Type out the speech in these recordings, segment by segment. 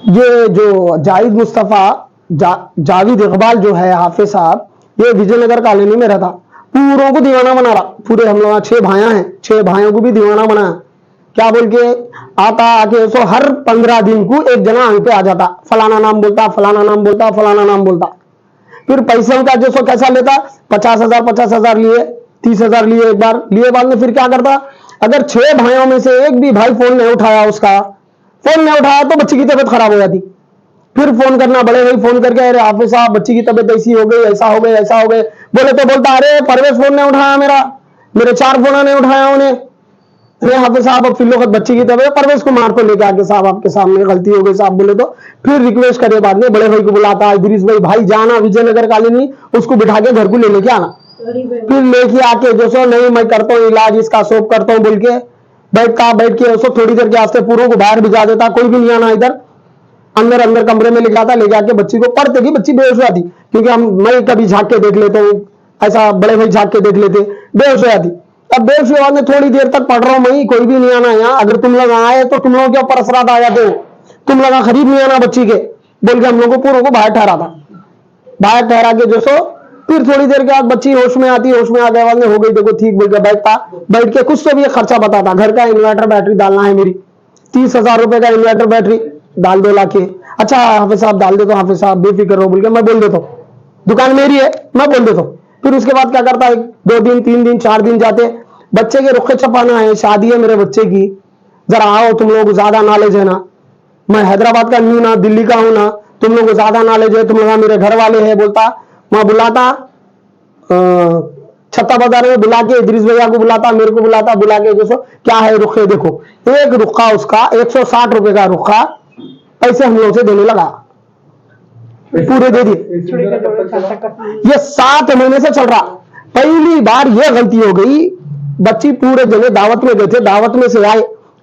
ये जो जाहिद मुस्तफ़ा जावेद इकबाल जो है हाफिज साहब, ये विजयनगर कॉलोनी में रहता, पूरों को दीवाना बना रहा। पूरे हम लोग 6 भाइयां हैं, 6 भाइयों को भी दीवाना बनाया। क्या बोल के आता आके उसको हर 15 दिन को एक जना यहाँ पे आ जाता, फलाना नाम बोलता, फलाना नाम बोलता, फलाना नाम बोलता। फिर पैसे का जो सो कैसा लेता, 50,000 लिए, 30,000 लिए, एक बार लिए। बाद में फिर क्या करता, अगर 6 भाइयों में से एक भी भाई फोन नहीं उठाया, उसका फोन नहीं उठाया तो बच्ची की तबीयत खराब हो जाती। फिर फोन करना, बड़े भाई फोन करके, अरे हाफिज साहब बच्ची की तबीयत ऐसी हो गई, ऐसा हो गई, ऐसा हो गए। बोले तो बोलता, अरे परवेश फोन नहीं उठाया मेरे 4 फोन नहीं उठाया उन्हें। अरे हाफिज साहब अब फिर बच्ची की तबीयत, परवेश कुमार को लेके आके, साहब आपके सामने गलती हो गई साहब। बोले तो फिर रिक्वेस्ट करे, बाद में बड़े भाई को बुलाता, इदरीस भाई जाना विजयनगर कॉलोनी, उसको बिठा के घर को लेके आना। फिर लेके आके जो सो नहीं मैं करता हूँ इलाज इसका, सोप करता हूँ बोल के बैठ के उसको थोड़ी देर के वास्ते पूरों को बाहर भिजा देता, कोई भी नहीं आना इधर। अंदर कमरे में लेके आता, लेके आके बच्ची को पढ़ते की बच्ची बेहोश हो जाती, क्योंकि मैं कभी झांक के देख लेता हूँ, ऐसा बड़े भाई झांक के देख लेते, बेहोश हो जाती। अब बेहोश हुआ में थोड़ी देर तक पढ़ रहा हूँ मैं, कोई भी नहीं आना यहाँ। अगर तुम लोग आए तो तुम लोगों के ऊपर असरात आ जाते हो, तुम लोग खरीद नहीं आना बच्ची के बोल के हम लोग को पूरों को बाहर ठहरा था। बाहर ठहरा के जो सो फिर थोड़ी देर के बाद बच्ची होश में आती, होश में आने बाद में हो गई देखो ठीक बोल के बैठ के कुछ तो भी खर्चा बताता, घर का इन्वर्टर बैटरी डालना है मेरी, 30,000 रुपए का इन्वर्टर बैटरी डाल दो लाके। अच्छा हाफिज साहब डाल दे तो हाफिज साहब बेफिक्र हो बोल के मैं बोल देता हूँ, दुकान मेरी है मैं बोल देता हूँ। फिर उसके बाद क्या करता है, 2 दिन 3 दिन 4 दिन जाते, बच्चे के रुखे छपाना है, शादी है मेरे बच्चे की, जरा आओ तुम लोग, ज्यादा नॉलेज है ना, मैं हैदराबाद का नहीं हूं ना, दिल्ली का हूं ना, तुम लोग को ज्यादा नॉलेज है, तुम लोग मेरे घर वाले हैं। बोलता मैं बुलाता, छत्ता बाजार में बुला के इदरीस भैया को बुलाता, मेरे को बुलाता, बुला के जो क्या है रुखे देखो, एक रुखा उसका 160 रुपए का रुखा पैसे हम लोग से देने लगा, पूरे दे दिए। ये 7 महीने से चल रहा। पहली बार ये गलती हो गई, बच्ची पूरे जने दावत में गए थे, दावत में से आए,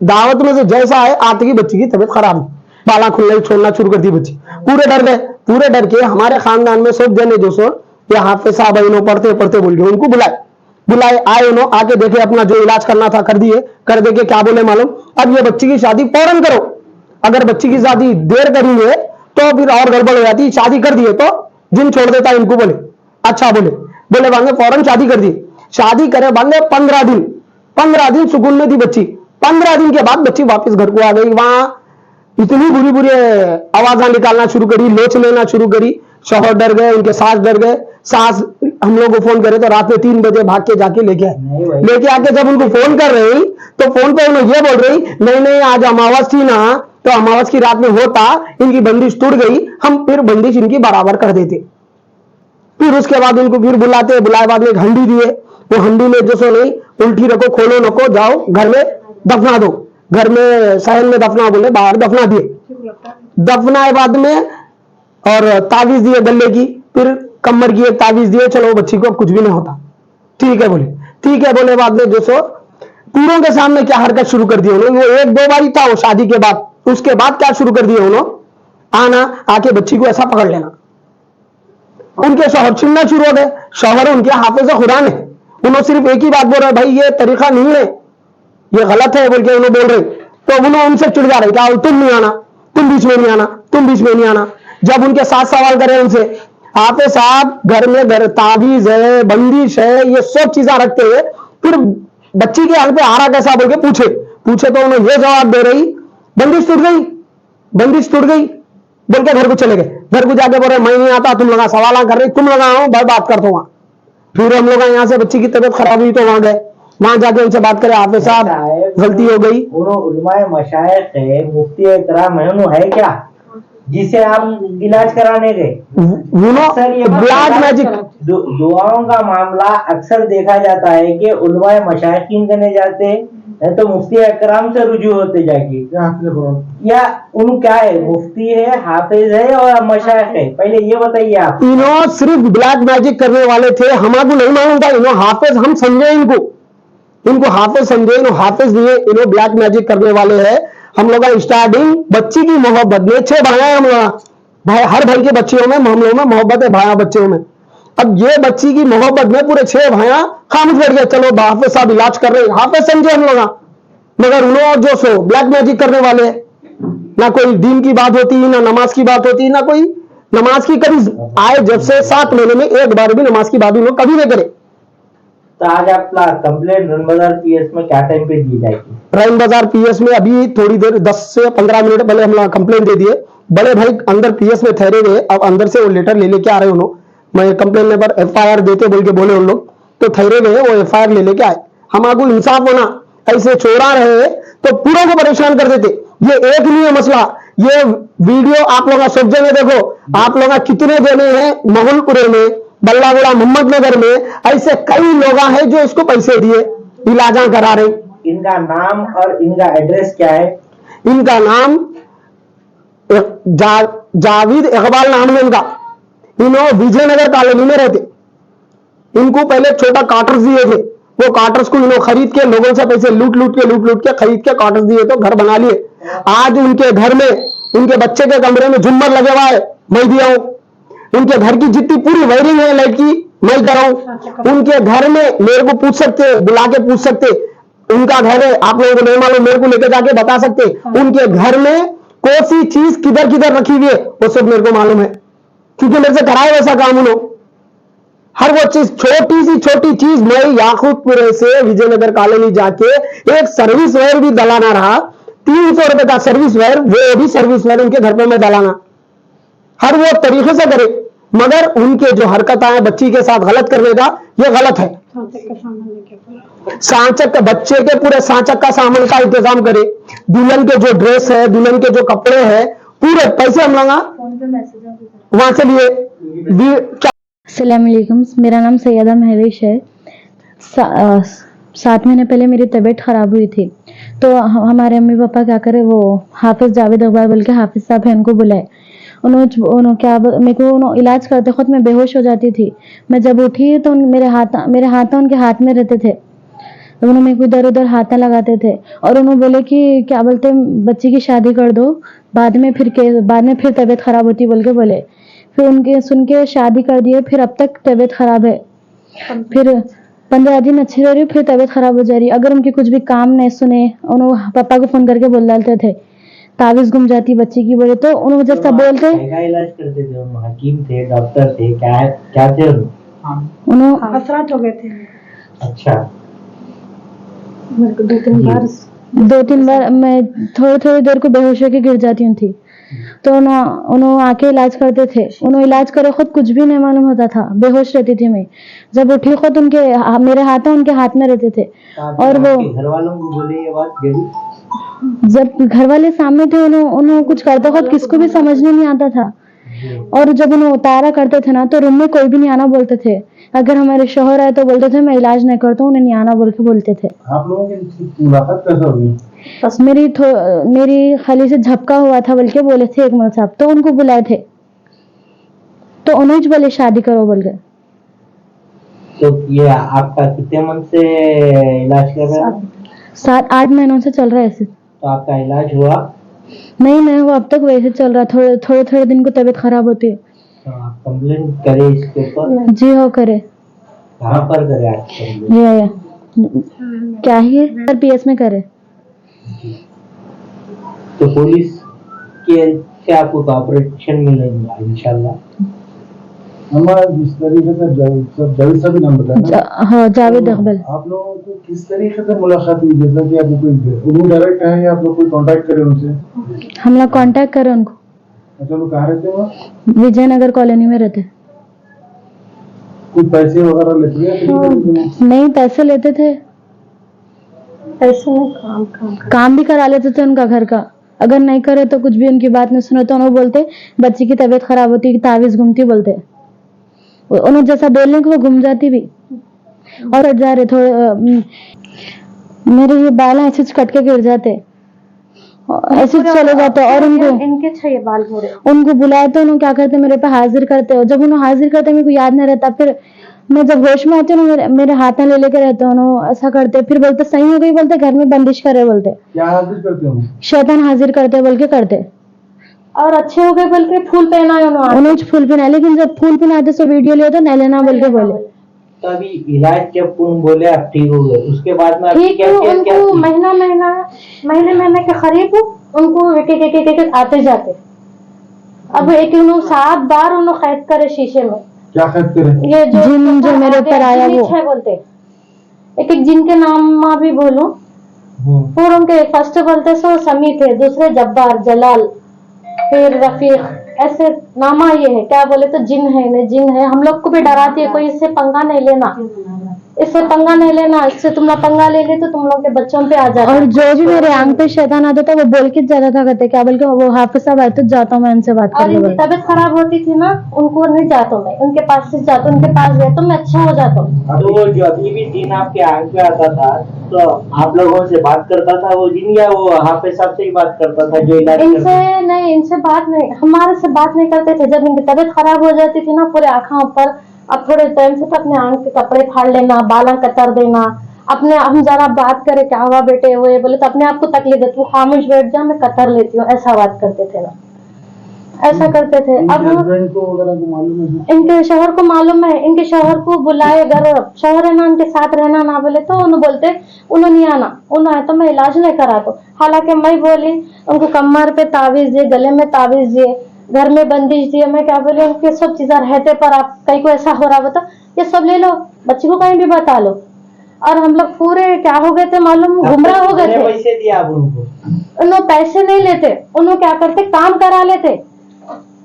दावत में से जैसा आए आते की बच्ची की तबीयत खराब, बाला खुलना छोड़ना शुरू कर दी बच्ची। पूरे डर गए, पूरे डर के हमारे खानदान में सब जने जो सो ये हाफिज साहब इन्हों पढ़ते बोल के उनको बुलाए आए, उन्होंने आके देखे, अपना जो इलाज करना था कर दिए, कर दे के क्या बोले मालूम, अब ये बच्ची की शादी फौरन करो, अगर बच्ची की शादी देर करेंगे तो फिर और गड़बड़ हो जाती, शादी कर दिए तो जिन छोड़ देता इनको। बोले अच्छा, बोले बाद में फौरन शादी कर दी। शादी करे बाद में 15 दिन सुकून में थी बच्ची। 15 दिन के बाद बच्ची वापस घर को आ गई। वहां इतनी बुरी आवाजें निकालना शुरू करी, लोच लेना शुरू करी, शौहर डर गए, उनके सास डर गए। सास हम लोग को फोन करे तो रात में 3 बजे भाग के जाके लेके आके जब उनको फोन कर रही तो फोन पे उन्हें ये बोल रही, नहीं आज अमावस थी ना, तो अमावस की रात में होता, इनकी बंदिश टूट गई, हम फिर बंदिश इनकी बराबर कर देते। फिर उसके बाद उनको फिर बुलाए बाद में हंडी दिए, वो हंडी में जो सो नहीं उल्टी रखो, खोलो नको, जाओ घर में दफना दो, घर में सहन में दफना बोले, बाहर दफना दिए। दफनाए बाद में और तावीज दिए गले की, फिर कमर की एक तावीज दिए, चलो बच्ची को कुछ भी नहीं होता, ठीक है बोले। बाद में जो सो पूरों के सामने क्या हरकत शुरू कर दी उन्होंने, वो 1-2 बार ही था वो शादी के बाद, उसके बाद क्या शुरू कर दिया उन्होंने, आना आके बच्ची को ऐसा पकड़ लेना। उनके शौहर चिल्लाना शुरू हो गए, शौहर उनके हाफिज खुदा ने, उन्होंने सिर्फ एक ही बात बोल रहे, भाई ये तरीका नहीं है, ये गलत है बोल के उन्होंने बोल रहे, तो उन्होंने उनसे चिढ़ जा रहे, क्या तुम नहीं आना, तुम बीच में नहीं आना, तुम बीच में नहीं आना। जब उनके साथ सवाल करे उनसे, हाफिज साहब घर में तावीज है, बंदिश है, ये सब चीजें रखते हैं, फिर बच्ची के हाल पे आ रहा कैसा बोल के पूछे तो उन्होंने ये जवाब दे रही, बंदिश टूट गई बोल के घर को चले गए। घर को जाके बोल रहे मैं नहीं आता, तुम लोग सवाल कर रही, तुम लोग आओ मैं बात करता हूँ। फिर हम लोग यहाँ से बच्ची की तबीयत खराब हुई तो वहां गए, वहां जाके उनसे बात करे, हाफिज साहब गलती हो गई। उलमाए मशाइख है, मुफ्ती इकराम है, उन्होंने है क्या जिसे आप इलाज कराने गए? ब्लैक मैजिक दुआओं का मामला अक्सर देखा जाता है कि उलमाए मशाइखीन करने जाते हैं तो मुफ्ती इकराम से रुजू होते जाके, या उन क्या है, मुफ्ती है, हाफिज है और मशाइख है, पहले ये बताइए आप। इन्हों सिर्फ ब्लैक मैजिक करने वाले थे, हमारे नहीं मालूम था इन्हों हाफिज हम समझे, इनको हाफिज समझे, इन्हों हाफिज नहीं है, इन्हों ब्लैक मैजिक करने वाले हैं। हम लोग स्टार्टिंग बच्ची की मोहब्बत में 6 भाई हम लोग भाई, हर भाई के बच्चियों में हम लोगों में मोहब्बत है, भाई बच्चियों में अब ये बच्ची की मोहब्बत में पूरे 6 भाइयां खामोश बैठ गए, चलो हाफिज साहब इलाज कर रहे हैं, हाफिज समझे हम लोग, मगर उन्होंने जो सो ब्लैक मैजिक करने वाले, ना कोई दीन की बात होती, ना नमाज की बात होती, ना कोई नमाज की कभी आए जब से 7 महीने में एक बार भी नमाज की बात उन लोग कभी नहीं करे। तो आज आपका कंप्लेंट रन बाजार पीएस में क्या टाइम पे दी जाएगी? रैन बाजार पीएस में अभी थोड़ी देर 10 से 15 मिनट पहले हम लोग कंप्लेंट दे दिए। बड़े भाई अंदर पीएस में ठहरे हुए, अब अंदर से वो लेटर ले लेके आ रहे हैं उन्होंने, मैं कंप्लेंट नंबर एफआईआर देते बोल के बोले उन लोग, तो ठहरे हुए वो एफआईआर ले लेके आए। हम आपको इंसाफ होना, ऐसे चोरा रहे तो पूरा को परेशान कर देते। ये एक नहीं है मसला, ये वीडियो आप लोग सब जगह देखो, आप लोग कितने जने हैं मोहनपुरे में, बल्लागुड़ा, मोहम्मद नगर में, ऐसे कई लोग हैं जो इसको पैसे दिए इलाजा करा रहे। इनका नाम और इनका एड्रेस क्या है? इनका नाम जावेद इकबाल नाम है इनका। इन्होंने विजयनगर कॉलोनी में रहते। इनको पहले छोटा कार्टर्स दिए थे, वो कार्टर्स को इन्होंने खरीद के लोगों से पैसे लूट लूट के खरीद के कार्टर्स दिए तो घर बना लिए। आज उनके घर में, उनके बच्चे के कमरे में झुम्मर लगे हुआ है, मैं दिया हूं। उनके घर की जितनी पूरी वायरिंग है लाइट की मैं कराऊं। उनके घर में मेरे को पूछ सकते, बुला के पूछ सकते, उनका घर है, आप लोगों को नहीं मालूम, मेरे को लेकर जाके बता सकते उनके घर में कौन सी चीज किधर किधर रखी हुई है, वो सब मेरे को मालूम है, क्योंकि मेरे से कराए वैसा काम उन्होंने। हर वो चीज, छोटी सी छोटी चीज, मैं याकूबपुरे से विजयनगर कॉलोनी जाके एक सर्विस वायर भी दलाना रहा, 300 रुपए का सर्विस वायर, वो भी सर्विस वायर उनके घर पे मैं दलाना, हर वो तरीके से करे। मगर उनके जो हरकत आए बच्ची के साथ गलत करने का, ये गलत है। सांचक के बच्चे के पूरे सांचक का सामान का इंतजाम करे, दुल्हन के जो ड्रेस है, दुल्हन के जो कपड़े हैं, पूरे पैसे हम लोग वहां से लिए। अस्सलाम वालेकुम, मेरा नाम सैयदा महविश है। 7 महीने पहले मेरी तबीयत ख़राब हुई थी, तो हमारे अम्मी पापा क्या करे, वो हाफिज जावेद इकबाल बोल के हाफिज साहब है, उनको बुलाए। उन्होंने क्या, मेरे को इलाज करते खुद मैं बेहोश हो जाती थी। मैं जब उठी तो मेरे हाथ उनके हाथ में रहते थे, तो उन्होंने मेरे को इधर उधर हाथ लगाते थे और उन्होंने बोले कि क्या बोलते, बच्ची की शादी कर दो, बाद में फिर तबीयत ख़राब होती बोल के बोले। फिर उनके सुन के शादी कर दिए, फिर अब तक तबीयत ख़राब है। फिर 15 दिन अच्छी रह रही, फिर तबीयत ख़राब हो जा रही। अगर उनके कुछ भी काम नहीं सुने, उन्होंने पापा को फ़ोन करके बोल डालते थे, तावीज़ गुम जाती बच्ची की बोले, तो उन्होंने जब सब बोलते। इलाज करते थे, हकीम थे, डॉक्टर थे, क्या थे उन्होंने असरात हो गए थे। अच्छा, मेरे को 2-3 बार मैं थोड़ी देर को बेहोश होकर गिर जाती थी, तो उन्होंने आके इलाज करते थे। उन्होंने इलाज करे, खुद कुछ भी नहीं मालूम होता था, बेहोश रहती थी मैं। जब उठी खुद मेरे हाथ उनके हाथ में रहते थे। और वो घर वालों को बोले ये बात जरूर, जब घर वाले सामने थे, उन्होंने कुछ करते खुद किसको भी समझने नहीं आता था। और जब उन्हें उतारा करते थे ना, तो रूम में कोई भी नहीं आना बोलते थे। अगर हमारे शोहर आए तो बोलते थे मैं इलाज नहीं करता हूँ, उन्हें नहीं आना बोल के बोलते थे। आप लोगों की मुलाकात कैसे होगी? बस मेरी खाली से झपका हुआ था बोल के बोले थे एक मौलवी साहब, तो उनको बुलाए थे, तो उन्हें बोले शादी करो बोल के। तो ये आपका कितने मन से इलाज कर रहा है? 7-8 महीनों से चल रहा है ऐसे। तो आपका इलाज हुआ? नहीं, वो अब तक वैसे चल रहा। थोड़े दिन को तबीयत खराब होती है। तो आप कंप्लेंट करें इसके ऊपर? जी हो करे। कहाँ पर करें आप कंप्लेंट? क्या ही है, पीएस में करे। तो पुलिस के से आपको कॉपरेशन मिलेगा इंशाल्लाह। हमारा जिस तरीके से जावेद साहब नाम बताया, हाँ, जावेद इकबाल। आप लोगों को किस तरीके से मुलाकात हुई? जैसा कि आपको कोई डायरेक्ट है या आप लोग कोई कांटेक्ट करें उनसे? हम लोग कांटेक्ट करें उनको। अच्छा, लोग कहाँ रहते हैं? विजयनगर कॉलोनी में रहते। कुछ पैसे वगैरह लेते हैं? नहीं, पैसे लेते थे, ऐसे में काम भी करा लेते थे उनका घर का। अगर नहीं करे तो कुछ भी उनकी बात नहीं सुने तो उन्होंने बोलते बच्ची की तबीयत खराब होती है, तावीज़ घूमती बोलते। उन्होंने जैसा बोलने को वो घूम जाती भी। और हट जा रहे थोड़े, मेरे ये बाल ऐसे कट के गिर जाते, ऐसे चले जाते। और इनके चाहिए बाल पूरे। उनको बुलाए तो उन्होंने क्या करते, मेरे पे हाजिर करते हो। जब उन्होंने हाजिर करते मेरे को याद नहीं रहता, फिर मैं जब होश में आती हूँ मेरे हाथ में ले लेके रहते हो, ऐसा करते। फिर बोलते सही हो गई, बोलते घर में बंदिश करे बोलते। क्या हाजिर करते हो? शैतान हाजिर करते बोल के करते। और अच्छे हो गए बोल के फूल पहनाए उन्होंने। उन्हें फूल पहना, लेकिन जब फूल पहनाते सो वीडियो लिया तो नहीं लेना बोल के बोले। तो अभी इलाज जब तुम बोले आप ठीक हो गए, उसके बाद में आपकी ठीक क्या है, क्या क्या उनको थी? महीने के करीब उनको एक आते जाते। अब एक उन्होंने 7 बार उन्होंने कैद करे शीशे में। क्या कैद करें? ये जिन जो मेरे ऊपर आया जिन्नी वो। छह बोलते, एक जिन के नाम माँ भी बोलूं, और उनके फर्स्ट बोलते सो समी थे, दूसरे जब्बार, जलाल, फिर रफीक, ऐसे नामा ये है। क्या बोले तो जिन है, ने जिन है। हम लोग को भी डराती है, कोई इससे पंगा नहीं लेना, इससे पंगा नहीं लेना, इससे तुम लोग पंगा ले ले तो तुम लोग के बच्चों पे आ जाता। और जो भी मेरे आंख पे शैतान आता था वो बोल के जाता था, कहते क्या बोल के वो हाफिज साहब आए तो जाता हूँ मैं उनसे बात और करने इनकी बोले। तबीयत खराब होती थी ना, उनको नहीं जाता मैं, उनके पास से जाता, उनके पास गया तो मैं अच्छा हो जाता हूँ। तो वो जो अभी भी जिन आपके आंख पे आता था, तो आप लोगों से बात करता था वो जिन, या वो हाफिज साहब से ही बात करता था जो इलाज इनसे करते? नहीं, इनसे बात नहीं, हमारे से बात नहीं करते थे। जब इनकी तबीयत खराब हो जाती थी ना, पूरे आँखों ऊपर, अब थोड़े टाइम से तो अपने आंख के कपड़े फाड़ लेना, बाला कतर देना, अपने हम जरा बात करे क्या हुआ बेटे, वो ये बोले तो अपने आप को तकलीफ देती, वो खामोश बैठ जा, मैं कतर लेती हूँ, ऐसा बात करते थे ना, ऐसा करते थे। अब हस्बैंड को वगैरह को मालूम है? इनके शोहर को मालूम है, इनके शोहर को बुलाए, अगर शोहर है ना उनके साथ रहना ना बोले तो उन्हें बोलते उन्हें नहीं आना, उन्हें आए तो मैं इलाज नहीं करा तो। हालांकि मैं बोली उनको कमर पे तावीज दिए, गले में तावीज दिए, घर में बंदिश दिए, मैं क्या बोली उनके सब चीजें रहते, पर आप कहीं को ऐसा हो रहा बता ये सब ले लो, बच्ची को कहीं भी बता लो। और हम लोग पूरे क्या हो गए थे मालूम, गुमराह हो गए कितने थे। पैसे दिए आप उनको? उन्होंने पैसे नहीं लेते, उन्होंने क्या करते काम करा लेते,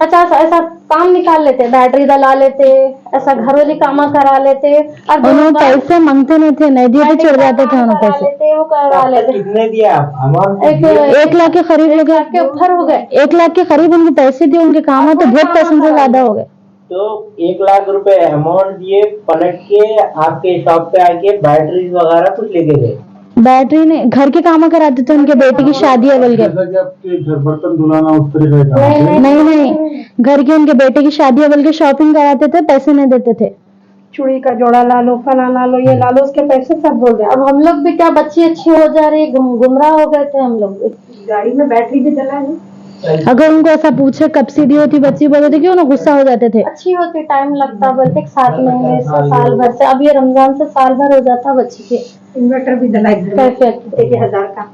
50 ऐसा काम निकाल लेते, बैटरी डला लेते, ऐसा घरोली काम करा लेते। और उन्होंने पैसे मांगते नहीं थे, नहीं दिए तो चढ़ जाते थे उन्होंने करा पैसे। लेते, वो करा अब तक लेते। कितने दिए आप अमाउंट? 1 लाख के करीब हो गए, के ऊपर हो गए। 1 लाख के करीब उनको पैसे दिए, उनके काम हो तो बहुत पैसे से ज्यादा हो गए। तो 1 लाख रुपए अमाउंट दिए, पलट के आपके शॉप पे आके बैटरीज वगैरह कुछ लेके गए? बैटरी ने घर के काम कराते थे, उनके बेटे की शादी है बोल के। जैसा कि आपके घर बर्तन धुलाना उस तरह का काम है? नहीं, घर के उनके बेटे की शादी है बोल के शॉपिंग कराते थे, पैसे नहीं देते थे। चूड़ी का जोड़ा ला लो, फला ला लो, ये ला लो, उसके पैसे सब बोल रहे। अब हम लोग भी क्या, बच्ची अच्छी हो जा रही, गुमराह हो गए थे हम लोग। गाड़ी में बैटरी भी डला है। अगर उनको ऐसा पूछे कब सी दी होती बच्ची, बोलते थे कि उन्हें गुस्सा हो जाते थे। अच्छी होती, टाइम लगता, बोलते 7 महीने से साल भर से, अब ये रमजान से साल भर हो जाता बच्ची के। इन्वर्टर भी डला, कैफियत 1000 का।